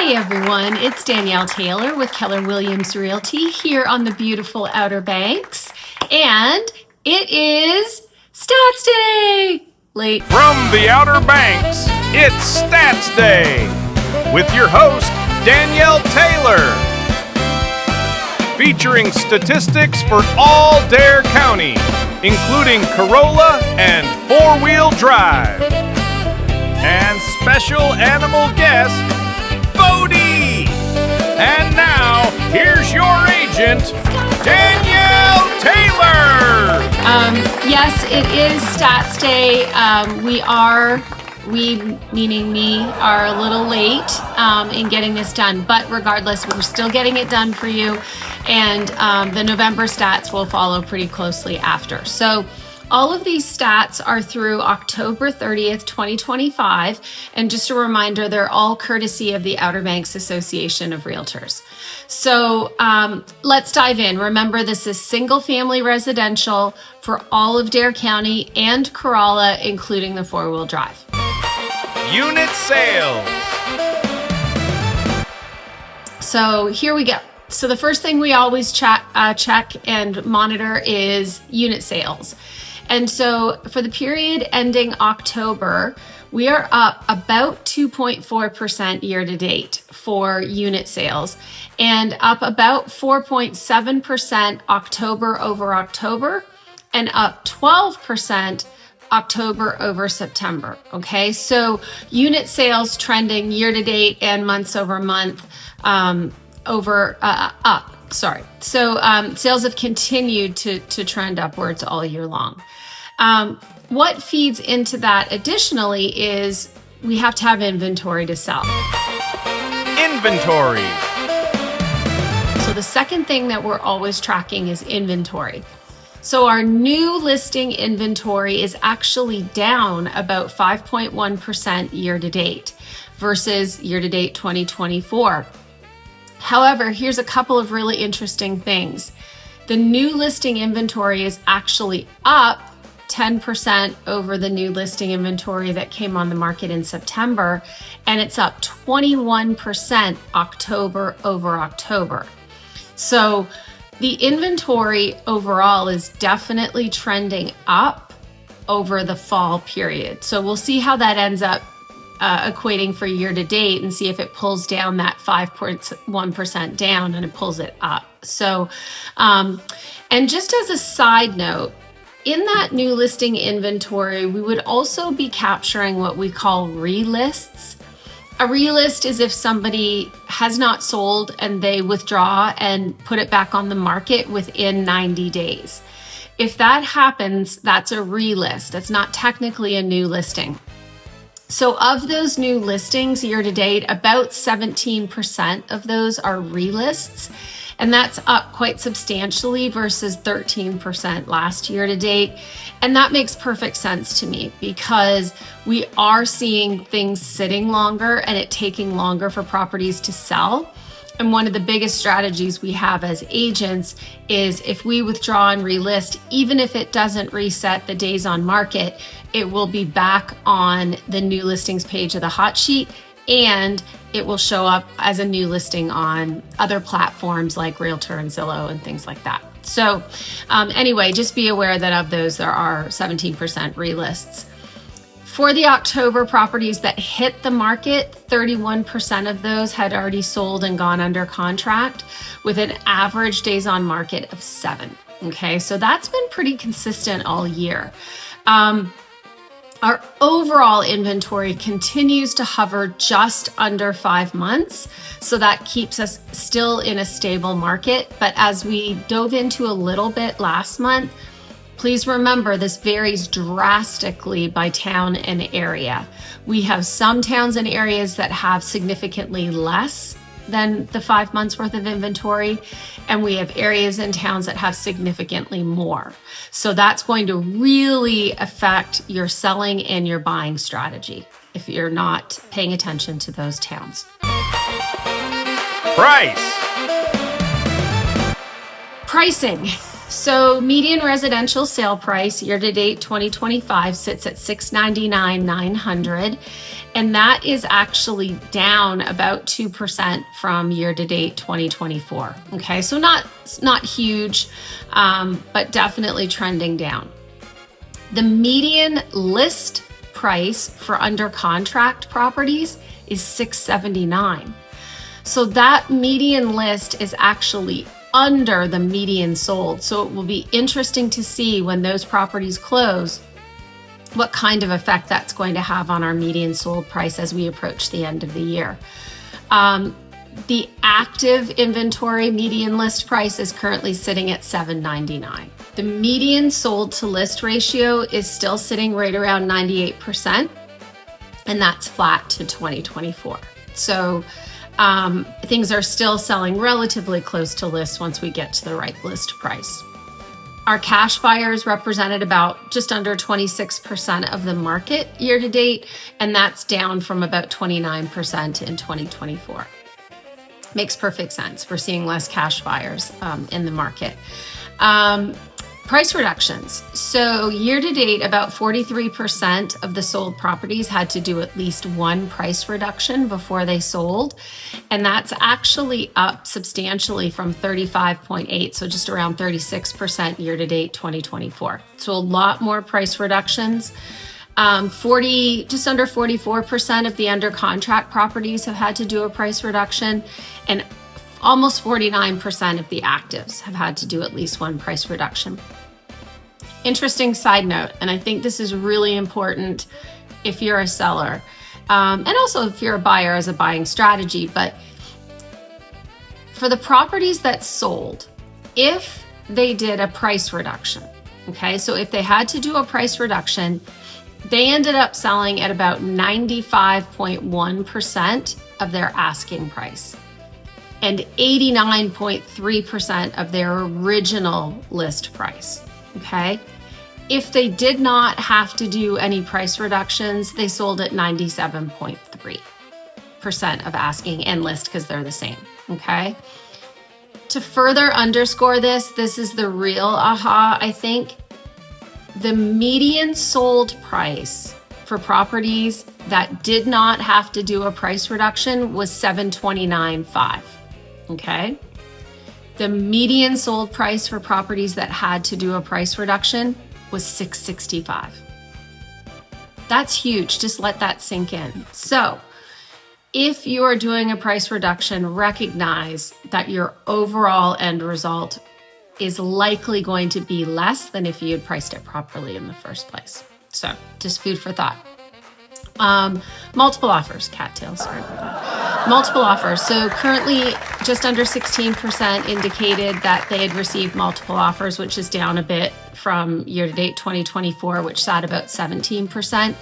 Hey everyone, it's Danielle Taylor with Keller Williams Realty here on the beautiful Outer Banks, and it is Stats Day! From the Outer Banks, it's Stats Day with your host, Danielle Taylor, featuring statistics for all Dare County, including Corolla and four-wheel drive, and special animal guest, Bodie. And now, here's your agent, Danielle Taylor. Yes, it is Stats Day. We, meaning me, are a little late in getting this done, but regardless, we're still getting it done for you, and the November stats will follow pretty closely after. So all of these stats are through October 30th, 2025, and just a reminder, they're all courtesy of the Outer Banks Association of Realtors. So let's dive in. Remember, this is single-family residential for all of Dare County and Corolla, including the four-wheel drive. Unit sales. So here we go. So the first thing we always check and monitor is unit sales. And so for the period ending October, we are up about 2.4% year to date for unit sales, and up about 4.7% October over October, and up 12% October over September. Okay, so unit sales trending year to date and months over month up. Sorry. So sales have continued to trend upwards all year long. What feeds into that additionally is we have to have inventory to sell. Inventory. So the second thing that we're always tracking is inventory. So our new listing inventory is actually down about 5.1% year to date versus year to date 2024. However, here's a couple of really interesting things. The new listing inventory is actually up 10% over the new listing inventory that came on the market in September, and it's up 21% October over October. So the inventory overall is definitely trending up over the fall period. So we'll see how that ends up equating for year to date, and see if it pulls down that 5.1% down and it pulls it up. So, and just as a side note, in that new listing inventory, we would also be capturing what we call relists. A relist is if somebody has not sold and they withdraw and put it back on the market within 90 days. If that happens, that's a relist. That's not technically a new listing. So of those new listings year to date, about 17% of those are relists, and that's up quite substantially versus 13% last year to date. And that makes perfect sense to me, because we are seeing things sitting longer and it taking longer for properties to sell. And one of the biggest strategies we have as agents is if we withdraw and relist, even if it doesn't reset the days on market, it will be back on the new listings page of the hot sheet, and it will show up as a new listing on other platforms like Realtor and Zillow and things like that. So anyway, just be aware that of those, there are 17% relists. For the October properties that hit the market, 31% of those had already sold and gone under contract with an average days on market of 7. Okay, so that's been pretty consistent all year. Our overall inventory continues to hover just under 5 months, so that keeps us still in a stable market. But as we dove into a little bit last month, please remember this varies drastically by town and area. We have some towns and areas that have significantly less than the 5 months worth of inventory, and we have areas and towns that have significantly more. So that's going to really affect your selling and your buying strategy if you're not paying attention to those towns. Pricing. So median residential sale price year to date 2025 sits at $699,900, And that is actually down about 2% from year-to-date 2024. Okay, so not huge, but definitely trending down. The median list price for under contract properties is $679. So that median list is actually under the median sold. So it will be interesting to see when those properties close what kind of effect that's going to have on our median sold price as we approach the end of the year. The active inventory median list price is currently sitting at $799. The median sold to list ratio is still sitting right around 98%, and that's flat to 2024. So things are still selling relatively close to list once we get to the right list price. Our cash buyers represented about just under 26% of the market year to date, and that's down from about 29% in 2024. Makes perfect sense. We're seeing less cash buyers in the market. Price reductions. So year to date, about 43% of the sold properties had to do at least one price reduction before they sold. And that's actually up substantially from 35.8, so just around 36% year to date 2024. So a lot more price reductions. Just under 44% of the under contract properties have had to do a price reduction, and almost 49% of the actives have had to do at least one price reduction. Interesting side note, and I think this is really important if you're a seller, and also if you're a buyer as a buying strategy, but for the properties that sold, if they did a price reduction, okay, so if they had to do a price reduction, they ended up selling at about 95.1% of their asking price and 89.3% of their original list price, okay? If they did not have to do any price reductions, they sold at 97.3% of asking and list because they're the same, okay? To further underscore this is the real aha, I think. The median sold price for properties that did not have to do a price reduction was $729.5. Okay. The median sold price for properties that had to do a price reduction was $665. That's huge. Just let that sink in. So if you are doing a price reduction, recognize that your overall end result is likely going to be less than if you had priced it properly in the first place. So just food for thought. Multiple offers, cattails, sorry about that. Multiple offers. So currently just under 16% indicated that they had received multiple offers, which is down a bit from year-to-date 2024, which sat about 17%.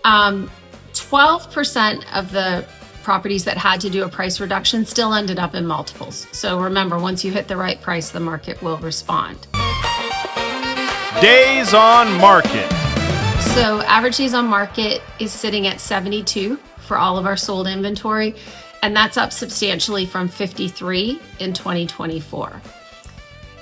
12% of the properties that had to do a price reduction still ended up in multiples. So remember, once you hit the right price, the market will respond. Days on market. So average days on market is sitting at 72 for all of our sold inventory, and that's up substantially from 53 in 2024.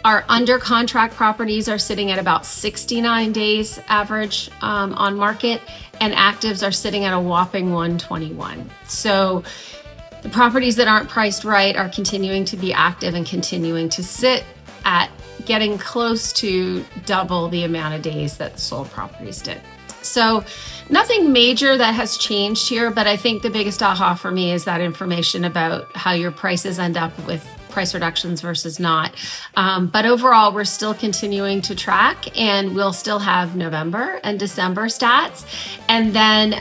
Our under contract properties are sitting at about 69 days average on market, and actives are sitting at a whopping 121. So the properties that aren't priced right are continuing to be active and continuing to sit at getting close to double the amount of days that the sold properties did. So nothing major that has changed here, but I think the biggest aha for me is that information about how your prices end up with price reductions versus not. But overall, we're still continuing to track, and we'll still have November and December stats. And then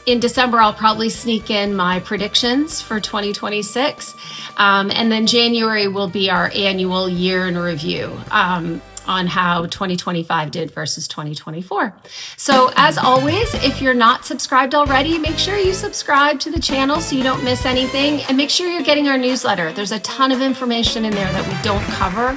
in December, I'll probably sneak in my predictions for 2026. And then January will be our annual year in review on how 2025 did versus 2024. So as always, if you're not subscribed already, make sure you subscribe to the channel so you don't miss anything, and make sure you're getting our newsletter. There's a ton of information in there that we don't cover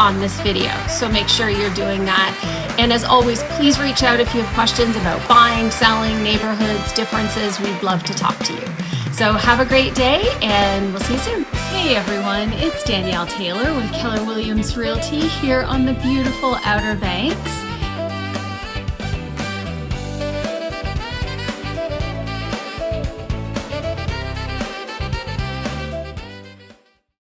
on this video. So make sure you're doing that. And as always, please reach out if you have questions about buying, selling, neighborhoods, differences. We'd love to talk to you. So have a great day, and we'll see you soon. Hey everyone, it's Danielle Taylor with Keller Williams Realty here on the beautiful Outer Banks.